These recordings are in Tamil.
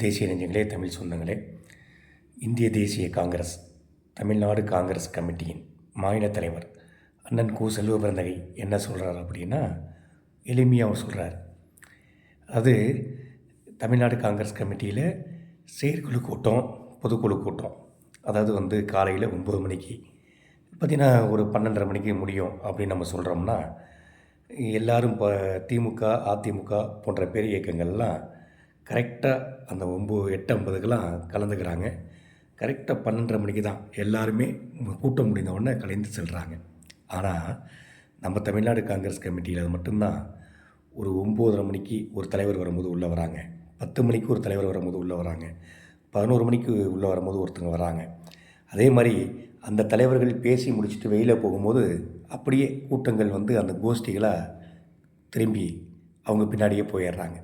தேசிய நெஞ்சங்களே, தமிழ் சொந்தங்களே, இந்திய தேசிய காங்கிரஸ் தமிழ்நாடு காங்கிரஸ் கமிட்டியின் மாநில தலைவர் அண்ணன் கு. செல்வபிறந்தகை என்ன சொல்கிறார் அப்படின்னா, எளிமையாக அவர் சொல்கிறார். அது தமிழ்நாடு காங்கிரஸ் கமிட்டியில் செயற்குழு கூட்டம், பொதுக்குழு கூட்டம், அதாவது காலையில் 9 மணிக்கு பார்த்திங்கன்னா ஒரு 12:30 மணிக்கு முடியும் அப்படின்னு நம்ம சொல்கிறோம்னா, எல்லோரும் இப்போ திமுக, அதிமுக போன்ற பெரிய இயக்கங்கள்லாம் கரெக்டாக அந்த 8:50க்கெல்லாம் கலந்துக்கிறாங்க. கரெக்டாக 12:30 மணிக்கு தான் எல்லாருமே கூட்டம் முடிந்த உடனே கலைந்து செல்கிறாங்க. ஆனால் நம்ம தமிழ்நாடு காங்கிரஸ் கமிட்டியில் அது மட்டும்தான் ஒரு 9:30 மணிக்கு ஒரு தலைவர் வரும்போது உள்ளே வராங்க, 10 மணிக்கு ஒரு தலைவர் வரும்போது உள்ளே வராங்க, 11 மணிக்கு உள்ளே வரும்போது ஒருத்தங்க வராங்க. அதே மாதிரி அந்த தலைவர்கள் பேசி முடிச்சுட்டு வெளியில் போகும்போது அப்படியே கூட்டங்கள் அந்த கோஷ்டிகளாக திரும்பி அவங்க பின்னாடியே போயிடுறாங்க.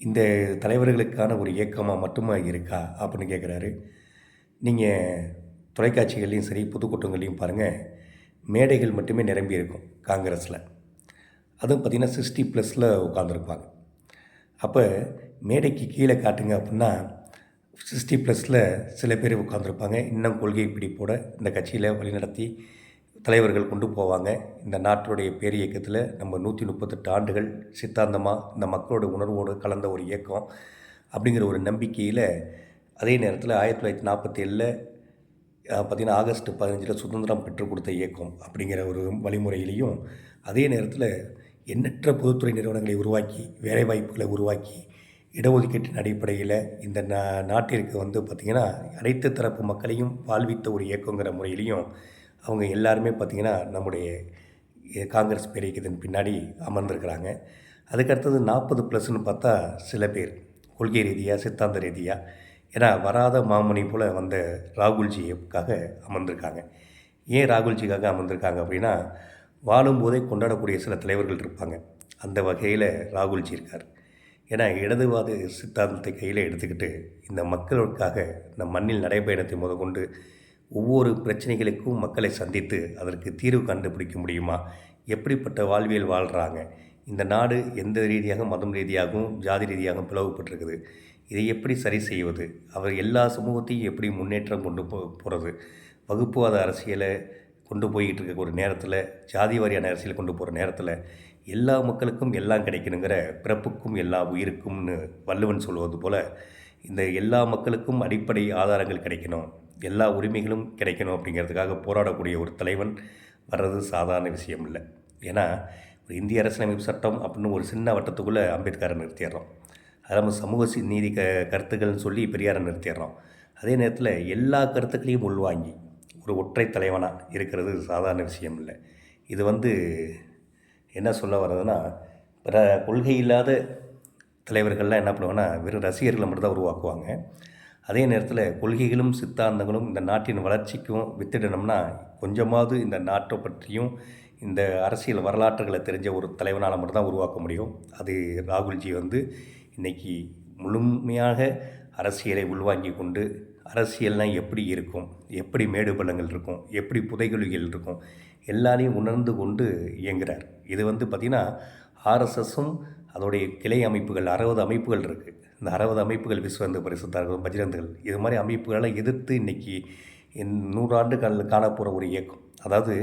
இந்த தலைவர்களுக்கான ஒரு இயக்கமாக மட்டுமா இருக்கா அப்படின்னு கேட்குறாரு. நீங்கள் தொலைக்காட்சிகள்லேயும் சரி, பொதுக்கூட்டங்கள்லையும் பாருங்கள், மேடைகள் மட்டுமே நிரம்பி இருக்கும் காங்கிரஸில். அதுவும் பார்த்திங்கன்னா 60+ உட்காந்துருப்பாங்க. அப்போ மேடைக்கு கீழே காட்டுங்க அப்படின்னா 60+ சில பேர் உட்காந்துருப்பாங்க. இன்னும் கொள்கை பிடிப்போட இந்த கட்சியில் வழிநடத்தி தலைவர்கள் கொண்டு போவாங்க. இந்த நாட்டுடைய பேர் இயக்கத்தில் நம்ம 138 ஆண்டுகள் சித்தாந்தமாக இந்த மக்களோட உணர்வோடு கலந்த ஒரு இயக்கம் அப்படிங்கிற ஒரு நம்பிக்கையில், அதே நேரத்தில் 1947 பார்த்திங்கன்னா ஆகஸ்ட் 15 சுதந்திரம் பெற்றுக் கொடுத்த இயக்கம் அப்படிங்கிற ஒரு வழிமுறையிலையும், அதே நேரத்தில் எண்ணற்ற பொதுத்துறை நிறுவனங்களை உருவாக்கி, வேலைவாய்ப்புகளை உருவாக்கி, இடஒதுக்கீட்டின் அடிப்படையில் இந்த நாட்டிற்கு பார்த்திங்கன்னா அனைத்து தரப்பு மக்களையும் வாழ்வித்த ஒரு இயக்கங்கிற முறையிலையும் அவங்க எல்லாருமே பார்த்திங்கன்னா நம்முடைய காங்கிரஸ் பேரியக்கத்தின் பின்னாடி அமர்ந்திருக்கிறாங்க. அதுக்கடுத்தது 40+ன்னு பார்த்தா சில பேர் கொள்கை ரீதியாக, சித்தாந்த ரீதியாக, ஏன்னா வராத மாமணி போல் வந்த ராகுல்ஜிக்காக அமர்ந்திருக்காங்க. ஏன் ராகுல்ஜிக்காக அமர்ந்திருக்காங்க அப்படின்னா, வாழும்போதே கொண்டாடக்கூடிய சில தலைவர்கள் இருப்பாங்க. அந்த வகையில் ராகுல்ஜி இருக்கார். ஏன்னா இடதுவாத சித்தாந்தத்தை கையில் எடுத்துக்கிட்டு இந்த மக்களுக்காக இந்த மண்ணில் நடைபயணத்தை முதற்கொண்டு ஒவ்வொரு பிரச்சனைகளுக்கும் மக்களை சந்தித்து அதற்கு தீர்வு கண்டுபிடிக்க முடியுமா, எப்படிப்பட்ட வாழ்வியல் வாழ்கிறாங்க, இந்த நாடு எந்த ரீதியாக, மதம் ரீதியாகவும் ஜாதி ரீதியாகவும் பிளவுபட்டிருக்குது, இதை எப்படி சரி செய்வது, அவர் எல்லா சமூகத்தையும் எப்படி முன்னேற்றம் கொண்டு போகிறது, வகுப்புவாத அரசியலை கொண்டு போய்கிட்டு இருக்க ஒரு நேரத்தில், ஜாதி வாரியான அரசியலை கொண்டு போகிற நேரத்தில் எல்லா மக்களுக்கும் எல்லாம் கிடைக்கணுங்கிற பிறப்புக்கும் எல்லா உயிருக்கும்னு வள்ளுவன் சொல்வது போல், இந்த எல்லா மக்களுக்கும் அடிப்படை ஆதாரங்கள் கிடைக்கணும், எல்லா உரிமைகளும் கிடைக்கணும் அப்படிங்கிறதுக்காக போராடக்கூடிய ஒரு தலைவன் வர்றது சாதாரண விஷயம் இல்லை. ஏன்னா ஒரு இந்திய அரசியலமைப்பு சட்டம் அப்படின்னு ஒரு சின்ன வட்டத்துக்குள்ளே அம்பேத்கரை நிறுத்திடுறோம். அது நம்ம சமூக நீதி கருத்துக்கள்னு சொல்லி பெரியாரை நிறுத்திடுறோம். அதே நேரத்தில் எல்லா கருத்துக்களையும் உள்வாங்கி ஒரு ஒற்றை தலைவனாக இருக்கிறது சாதாரண விஷயம் இல்லை. இது என்ன சொல்ல வர்றதுன்னா, பிற கொள்கை இல்லாத தலைவர்கள்லாம் என்ன பண்ணுவாங்கன்னா வெறும் ரசிகர்களை மட்டும் தான் உருவாக்குவாங்க. அதே நேரத்தில் கொள்கைகளும் சித்தாந்தங்களும் இந்த நாட்டின் வளர்ச்சிக்கும் வித்திடணும்னா கொஞ்சமாவது இந்த நாட்டை பற்றியும் இந்த அரசியல் வரலாற்றுகளை தெரிஞ்ச ஒரு தலைவனால் மட்டும்தான் உருவாக்க முடியும். அது ராகுல்ஜி இன்றைக்கி முழுமையாக அரசியலை உள்வாங்கி கொண்டு, அரசியல்னால் எப்படி இருக்கும், எப்படி மேடு பள்ளங்கள் இருக்கும், எப்படி புதைகுழிகள் இருக்கும், எல்லாரையும் உணர்ந்து கொண்டு இயங்குகிறார். இது பார்த்திங்கன்னா ஆர்எஸ்எஸும் அதோடைய கிளை அமைப்புகள் 60 அமைப்புகள் இருக்குது. இந்த 60 அமைப்புகள் விஸ்வ இந்து பரிசுத்தார்கள், பஜ்ரந்துகள், இது மாதிரி அமைப்புகளை எதிர்த்து இன்றைக்கி 100 ஆண்டுகள் காணப்போகிற ஒரு இயக்கம். அதாவது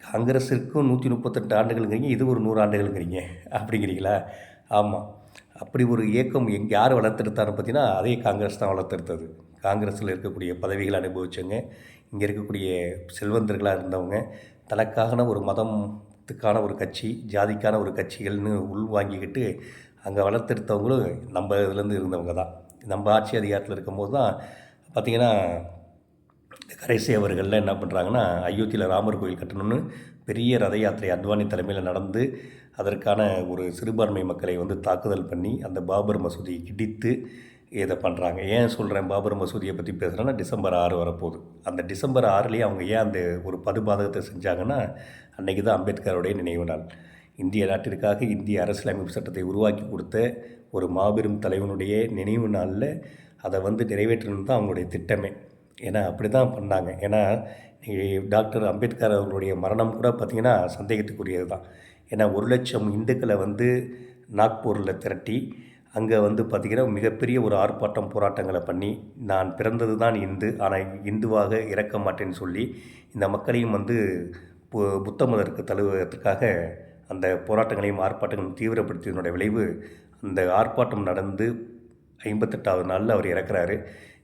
காங்கிரஸிற்கும் 138 ஆண்டுகள்ங்கிறீங்க, இது ஒரு 100 ஆண்டுகள்ங்கிறீங்க அப்படிங்கிறீங்களா? ஆமாம். அப்படி ஒரு இயக்கம் யார் வளர்த்தெடுத்தான்னு பார்த்தீங்கன்னா அதே காங்கிரஸ் தான் வளர்த்தெடுத்தது. காங்கிரஸில் இருக்கக்கூடிய பதவிகளை அனுபவித்தவங்க, இங்கே இருக்கக்கூடிய செல்வந்தர்களாக இருந்தவங்க, தனக்கான ஒரு மதத்துக்கான ஒரு கட்சி, ஜாதிக்கான ஒரு கட்சிகள்னு உள்வாங்கிக்கிட்டு அங்கே வளர்த்தெடுத்தவங்களும் நம்ம இதுலேருந்து இருந்தவங்க தான். நம்ம ஆட்சி அதிகாரத்தில் இருக்கும்போது தான் பார்த்திங்கன்னா கடைசி அவர்கள்லாம் என்ன பண்ணுறாங்கன்னா, அயோத்தியில் ராமர் கோயில் கட்டணும்னு பெரிய ரத யாத்திரை அத்வானி தலைமையில் நடந்து அதற்கான ஒரு சிறுபான்மை மக்களை தாக்குதல் பண்ணி அந்த பாபர் மசூதியை இடித்து இதை பண்ணுறாங்க. ஏன் சொல்கிறேன் பாபர் மசூதியை பற்றி பேசுகிறேன்னா, டிசம்பர் 6 வரப்போகுது. அந்த டிசம்பர் 6லேயே அவங்க ஏன் அந்த ஒரு படுபாதகத்தை செஞ்சாங்கன்னா, அன்றைக்கி தான் அம்பேத்கருடைய நினைவு நாள். இந்திய நாட்டிற்காக இந்திய அரசியலமைப்பு சட்டத்தை உருவாக்கி கொடுத்த ஒரு மாபெரும் தலைவனுடைய நினைவு நாளில் அதை நிறைவேற்றணும் தான் அவங்களுடைய திட்டமே. ஏன்னா அப்படி தான் பண்ணாங்க. ஏன்னா டாக்டர் அம்பேத்கர் அவர்களுடைய மரணம் கூட பார்த்திங்கன்னா சந்தேகத்துக்குரியது தான். ஏன்னா 1,00,000 இந்துக்களை நாக்பூரில் திரட்டி அங்கே வந்து பார்த்திங்கன்னா மிகப்பெரிய ஒரு ஆர்ப்பாட்டம் போராட்டங்களை பண்ணி, நான் பிறந்தது தான் இந்து, ஆனால் இந்துவாக இறக்க மாட்டேன்னு சொல்லி இந்த மக்களையும் வந்து புத்த மதத்திற்கு தழுவுவதற்காக அந்த போராட்டங்களையும் ஆர்ப்பாட்டங்களையும் தீவிரப்படுத்தியதனுடைய விளைவு, அந்த ஆர்ப்பாட்டம் நடந்து 58வது நாளில் அவர் இறக்குறாரு.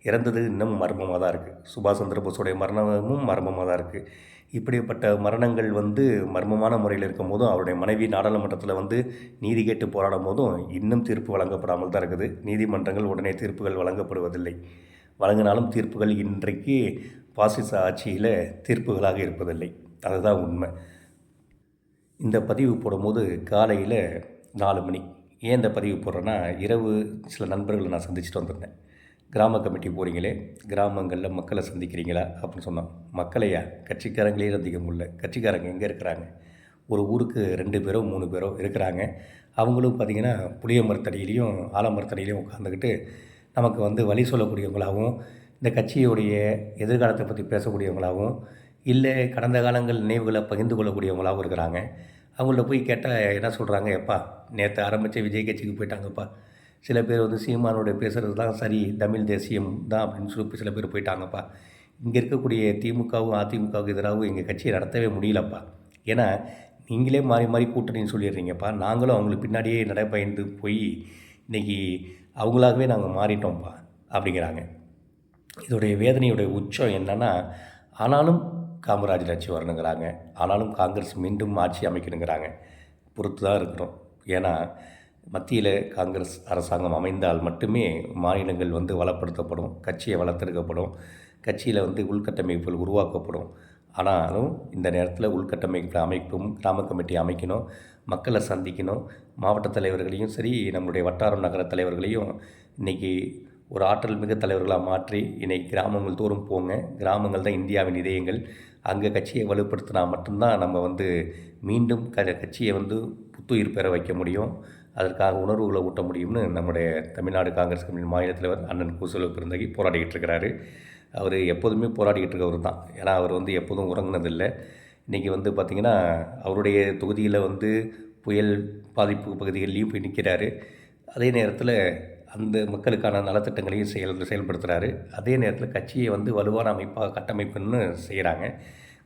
இறந்தது இன்னமும் மர்மமாக தான் இருக்குது. சுபாஷ் சந்திர போஸுடைய மரணமும் மர்மமாக தான் இருக்குது. இப்படிப்பட்ட மரணங்கள் வந்து மர்மமான முறையில் இருக்கும் போதும், அவருடைய மனைவி நாடாளுமன்றத்தில் வந்து நீதி கேட்டு போராடும் போதும் இன்னும் தீர்ப்பு வழங்கப்படாமல் தான் இருக்குது. நீதிமன்றங்கள் உடனே தீர்ப்புகள் வழங்கப்படுவதில்லை. வழங்கினாலும் தீர்ப்புகள் இன்றைக்கு பாசிச ஆட்சியில் தீர்ப்புகளாக இருப்பதில்லை. அதுதான் உண்மை. இந்த பதிவு போடும்போது காலையில் 4 மணி. ஏன் இந்த பதிவு போடுறேன்னா, இரவு சில நண்பர்களை நான் சந்திச்சுட்டு வந்திருந்தேன். கிராம கமிட்டி போகிறீங்களே, கிராமங்களில் மக்களை சந்திக்கிறீங்களா அப்படின்னு சொன்னோம். மக்களையா? கட்சிக்காரங்களே சந்திக்க முடியல. கட்சிக்காரங்க எங்கே இருக்கிறாங்க? ஒரு ஊருக்கு 2 பேரோ 3 பேரோ இருக்கிறாங்க. அவங்களும் பார்த்திங்கன்னா புளிய மரத்தடியிலையும் ஆலமரத்தடியிலையும் உட்காந்துக்கிட்டு நமக்கு வந்து வழி சொல்லக்கூடியவங்களாகவும், இந்த கட்சியுடைய எதிர்காலத்தை பற்றி பேசக்கூடியவங்களாகவும், இல்லை கடந்த காலங்கள் நினைவுகளை பகிர்ந்து கொள்ளக்கூடியவங்களாகவும் இருக்கிறாங்க. அவங்கள்ட்ட போய் கேட்டால் என்ன சொல்கிறாங்க, எப்பா நேற்று ஆரம்பித்த விஜய் கட்சிக்கு போயிட்டாங்கப்பா. சில பேர் வந்து சீமானோட பேசுகிறது தான் சரி, தமிழ் தேசியம் தான் அப்படின்னு சொல்லி சில பேர் போயிட்டாங்கப்பா. இங்கே இருக்கக்கூடிய திமுகவும் அதிமுகவுக்கு எதிராகவும் எங்கள் கட்சியை நடத்தவே முடியலப்பா. ஏன்னா நீங்களே மாறி மாறி கூட்டணின்னு சொல்லிடுறீங்கப்பா. நாங்களும் அவங்களுக்கு பின்னாடியே நடைபயந்து போய் இன்றைக்கி அவங்களாகவே நாங்கள் மாறிட்டோம்ப்பா அப்படிங்கிறாங்க. இதோடைய வேதனையுடைய உச்சம் என்னென்னா, ஆனாலும் காமராஜர் ஆட்சி வரணுங்கிறாங்க, ஆனாலும் காங்கிரஸ் மீண்டும் ஆட்சி அமைக்கணுங்கிறாங்க. பொறுத்து தான் இருக்கிறோம். ஏன்னா மத்தியில் காங்கிரஸ் அரசாங்கம் அமைந்தால் மட்டுமே மாநிலங்கள் வந்து வளப்படுத்தப்படும், கட்சியை வளர்த்தெடுக்கப்படும், கட்சியில் வந்து உள்கட்டமைப்புகள் உருவாக்கப்படும். ஆனாலும் இந்த நேரத்தில் உள்கட்டமைப்பு அமைப்பும் கிராம கமிட்டி அமைக்கணும், மக்களை சந்திக்கணும், மாவட்ட தலைவர்களையும் சரி நம்மளுடைய வட்டாரம் நகர தலைவர்களையும் இன்றைக்கி ஒரு ஆற்றல் மிக தலைவர்களாக மாற்றி இன்றைக்கி கிராமங்கள் தோறும் போங்க. கிராமங்கள் தான் இந்தியாவின் இதயங்கள். அங்கே கட்சியை வலுப்படுத்தினா மட்டும்தான் நம்ம வந்து மீண்டும் கட்சியை வந்து புத்துயிர் பெற வைக்க முடியும், அதற்காக உணர்வுகளை ஊட்ட முடியும்னு நம்முடைய தமிழ்நாடு காங்கிரஸ் கமிட்டி மாநில தலைவர் அண்ணன் கு. செல்வ பெருந்தகை போராடிக்கிட்டு இருக்கிறாரு. அவர் எப்போதுமே போராடிக்கிட்டு இருக்கவர் தான். ஏன்னா அவர் வந்து எப்போதும் உறங்கினதில்லை. இன்றைக்கி வந்து பார்த்திங்கன்னா அவருடைய தொகுதியில் வந்து புயல் பாதிப்பு பகுதிகள்லேயும் போய் நிற்கிறாரு. அதே நேரத்தில் அந்த மக்களுக்கான நலத்திட்டங்களையும் செயல்படுத்துகிறாரு. அதே நேரத்தில் கட்சியை வந்து வலுவான அமைப்பாக கட்டமைப்புன்னு செய்கிறாங்க.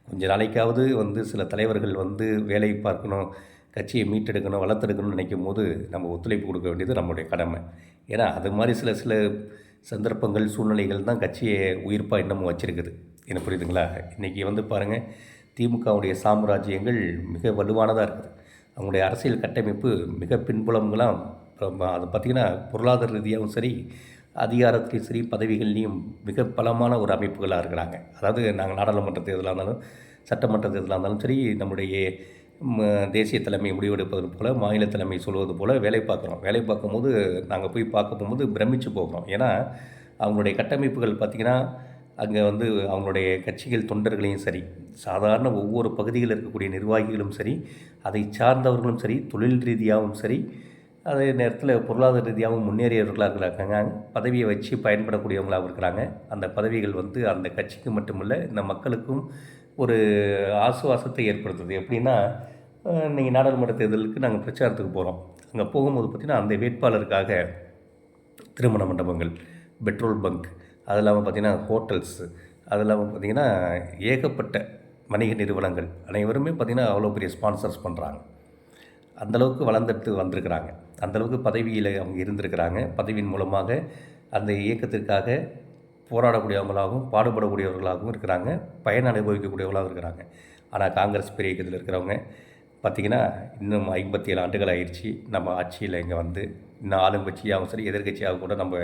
கொஞ்ச நாளைக்காவது வந்து சில தலைவர்கள் வந்து வேலை பார்க்கணும், கட்சியை மீட்டெடுக்கணும், வளர்த்தெடுக்கணும்னு நினைக்கும் போது நம்ம ஒத்துழைப்பு கொடுக்க வேண்டியது நம்மளுடைய கடமை. ஏன்னா அது மாதிரி சில சந்தர்ப்பங்கள் சூழ்நிலைகள் தான் கட்சியை உயிர்ப்பாக இன்னமும் வச்சுருக்குது. என்ன புரியுதுங்களா? இன்றைக்கி வந்து பாருங்கள், திமுகவுடைய சாம்ராஜ்யங்கள் மிக வலுவானதாக இருக்குது. அவங்களுடைய அரசியல் கட்டமைப்பு மிக பின்புலங்களாம். அது பார்த்திங்கன்னா பொருளாதார ரீதியாகவும் சரி, அதிகாரத்திலையும் சரி, பதவிகள்லேயும் மிக பலமான ஒரு அமைப்புகளாக இருக்கிறாங்க. அதாவது நாங்கள் நாடாளுமன்ற தேர்தலாக இருந்தாலும் சட்டமன்ற தேர்தலாக இருந்தாலும் சரி, நம்முடைய தேசிய தலைமை முடிவெடுப்பது போல், மாநில தலைமை சொல்வது போல் வேலை பார்க்குறோம். வேலை பார்க்கும்போது நாங்கள் போய் பார்க்க போகும்போது பிரமித்து போகிறோம். ஏன்னா அவங்களுடைய கட்டமைப்புகள் பார்த்திங்கன்னா அங்கே வந்து அவங்களுடைய கட்சிகள் தொண்டர்களையும் சரி, சாதாரண ஒவ்வொரு பகுதியில் இருக்கக்கூடிய நிர்வாகிகளும் சரி, அதை சார்ந்தவர்களும் சரி, தொழில் ரீதியாகவும் சரி, அதே நேரத்தில் பொருளாதார ரீதியாகவும் முன்னேறியவர்களாக இருக்காங்க. பதவியை வச்சு பயன்படக்கூடியவங்களாகவும் இருக்கிறாங்க. அந்த பதவிகள் வந்து அந்த கட்சிக்கு மட்டுமில்லை, இந்த மக்களுக்கும் ஒரு ஆசுவாசத்தை ஏற்படுத்துது. எப்படின்னா, இன்றைக்கி நாடாளுமன்ற தேர்தலுக்கு நாங்கள் பிரச்சாரத்துக்கு போகிறோம். அங்கே போகும்போது பார்த்திங்கன்னா அந்த வேட்பாளருக்காக திருமண மண்டபங்கள், பெட்ரோல் பங்க், அது இல்லாமல் பார்த்திங்கன்னா ஹோட்டல்ஸு, அது இல்லாமல் பார்த்திங்கன்னா ஏகப்பட்ட வணிக நிறுவனங்கள் அனைவருமே பார்த்திங்கன்னா அவ்வளோ பெரிய ஸ்பான்சர்ஸ் பண்ணுறாங்க. அந்தளவுக்கு வளர்ந்துட்டு வந்திருக்கிறாங்க. அந்தளவுக்கு பதவியில் அவங்க இருந்திருக்கிறாங்க. பதவியின் மூலமாக அந்த இயக்கத்திற்காக போராடக்கூடியவங்களாகவும் பாடுபடக்கூடியவர்களாகவும் இருக்கிறாங்க, பயன் அனுபவிக்கக்கூடியவர்களாகவும் இருக்கிறாங்க. ஆனால் காங்கிரஸ் பெரிய இயக்கத்தில் இருக்கிறவங்க பார்த்திங்கன்னா இன்னும் 57 ஆண்டுகள் ஆயிடுச்சு நம்ம ஆட்சியில் இங்கே வந்து. இன்னும் ஆளுங்கட்சியாகவும் சரி, எதிர்கட்சியாகவும் கூட நம்ம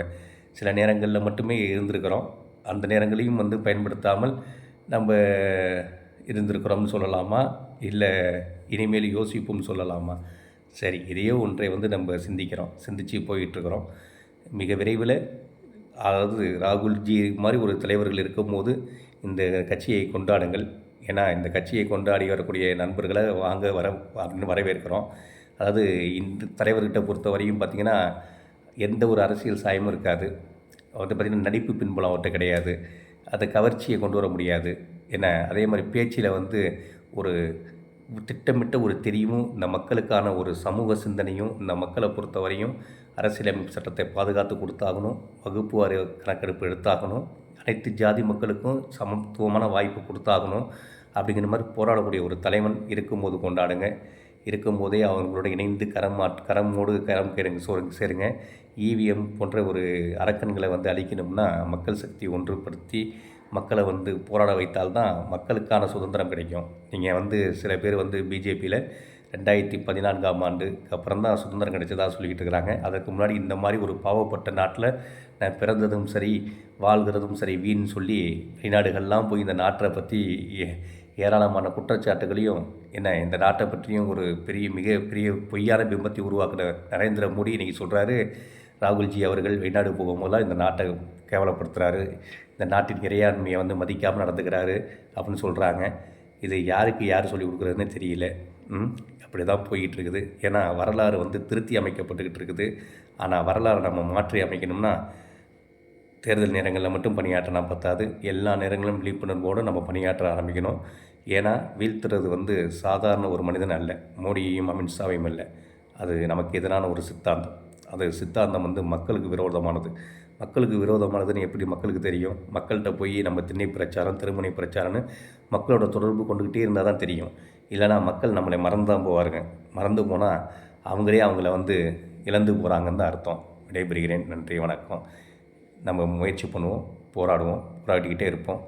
சில நேரங்களில் மட்டுமே இருந்திருக்கிறோம். அந்த நேரங்களையும் வந்து பயன்படுத்தாமல் நம்ம இருந்திருக்கிறோம்னு சொல்லலாமா, இல்லை இனிமேல் யோசிப்போம்னு சொல்லலாமா? சரி, இதையோ ஒன்றை வந்து நம்ம சிந்தித்து போயிட்டுருக்கிறோம். மிக விரைவில், அதாவது ராகுல்ஜி மாதிரி ஒரு தலைவர்கள் இருக்கும்போது இந்த கட்சியை கொண்டாடுங்கள். ஏன்னா இந்த கட்சியை கொண்டாடி வரக்கூடிய நண்பர்களை வாங்க அப்படின்னு வரவேற்கிறோம். அதாவது இந்த தலைவர்கிட்ட பொறுத்த வரையும் பார்த்திங்கன்னா எந்த ஒரு அரசியல் சாயமும் இருக்காது. அவர்கிட்ட பார்த்திங்கன்னா நடிப்பு பின்புலம் அவர்கிட்ட கிடையாது. அதை கவர்ச்சியை கொண்டு வர முடியாது. ஏன்னா அதே மாதிரி பேச்சில் வந்து ஒரு திட்டமிட்ட ஒரு தெரிவும் இந்த மக்களுக்கான ஒரு சமூக சிந்தனையும் இந்த மக்களை பொறுத்தவரையும் அரசியலமைப்பு சட்டத்தை பாதுகாத்து கொடுத்தாகணும், வகுப்பு வாரி கணக்கெடுப்பு எடுத்தாகணும், அனைத்து ஜாதி மக்களுக்கும் சமத்துவமான வாய்ப்பு கொடுத்தாகணும். அப்படிங்கிற மாதிரி போராடக்கூடிய ஒரு தலைவன் இருக்கும்போது கொண்டாடுங்க. இருக்கும்போதே அவங்களோட இணைந்து கரமோடு கரம் சேருங்க. இவிஎம் போன்ற ஒரு அரக்கன்களை அழிக்கணும்னா மக்கள் சக்தி ஒன்றுபடுத்தி மக்களை போராட வைத்தால்தான் மக்களுக்கான சுதந்திரம் கிடைக்கும். நீங்கள் சில பேர் பிஜேபியில் 2014ஆம் ஆண்டுக்கு அப்புறம் தான் சுதந்திரம் கிடைச்சதாக சொல்லிக்கிட்டு இருக்கிறாங்க. அதற்கு முன்னாடி இந்த மாதிரி ஒரு பாவப்பட்ட நாட்டில் நான் பிறந்ததும் சரி வாழ்கிறதும் சரி வீண் சொல்லி வெளிநாடுகள்லாம் போய் இந்த நாட்டை பற்றி ஏராளமான குற்றச்சாட்டுகளையும் இந்த நாட்டை பற்றியும் ஒரு மிகப்பெரிய பொய்யான பிம்பத்தை உருவாக்குற நரேந்திர மோடி இன்றைக்கி சொல்கிறாரு, ராகுல்ஜி அவர்கள் வெளிநாடு போகும்போதெல்லாம் இந்த நாட்டை கேவலப்படுத்துகிறாரு, இந்த நாட்டின் இறையாண்மையை மதிக்காமல் நடந்துக்கிறாரு அப்படின்னு சொல்கிறாங்க. இது யாருக்கு யார் சொல்லிக் கொடுக்குறதுன்னு தெரியல. அப்படி தான் போய்கிட்டு இருக்குது. ஏன்னா வரலாறு திருத்தி அமைக்கப்பட்டுக்கிட்டு இருக்குது. ஆனால் வரலாறு நம்ம மாற்றி அமைக்கணும்னா தேர்தல் நேரங்களில் மட்டும் பணியாற்றினா பத்தாது, எல்லா நேரங்களிலும் விழிப்புணர்வோடு நம்ம பணியாற்ற ஆரம்பிக்கணும். ஏன்னா வீழ்த்துறது சாதாரண ஒரு மனிதன் அல்ல, மோடியையும் அமித்ஷாவையும் இல்லை, அது நமக்கு எதிரான ஒரு சித்தாந்தம். அது சித்தாந்தம் மக்களுக்கு விரோதமானது. மக்களுக்கு விரோதமானதுன்னு எப்படி மக்களுக்கு தெரியும்? மக்கள்கிட்ட போய் நம்ம திண்ணை பிரச்சாரம் திருமுனை பிரச்சாரம்னு மக்களோட தொடர்பு கொண்டுக்கிட்டே இருந்தால் தான் தெரியும். இல்லைனா மக்கள் நம்மளை மறந்து தான் போவாருங்க. மறந்து போனால் அவங்களே அவங்கள இழந்து போகிறாங்கன்னு தான் அர்த்தம். விடைபெறுகிறேன். நன்றி, வணக்கம். நம்ம முயற்சி பண்ணுவோம், போராடுவோம், போராடிக்கிட்டே இருப்போம்.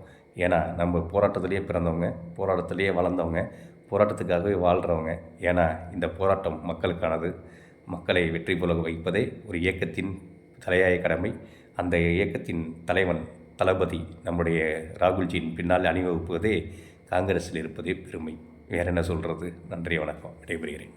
ஏன்னா நம்ம போராட்டத்திலேயே பிறந்தவங்க, போராட்டத்திலேயே வளர்ந்தவங்க, போராட்டத்துக்காகவே வாழ்கிறவங்க. ஏன்னா இந்த போராட்டம் மக்களுக்கானது. மக்களை வெற்றி போல வைப்பதே ஒரு இயக்கத்தின் தலையாய கடமை. அந்த இயக்கத்தின் தலைவன் தளபதி நம்முடைய ராகுல்ஜியின் பின்னால் அணிவகுப்பதே காங்கிரஸில் இருப்பதே பெருமை. வேறு என்ன சொல்கிறது? நன்றி, வணக்கம். விடைபெறுகிறேன்.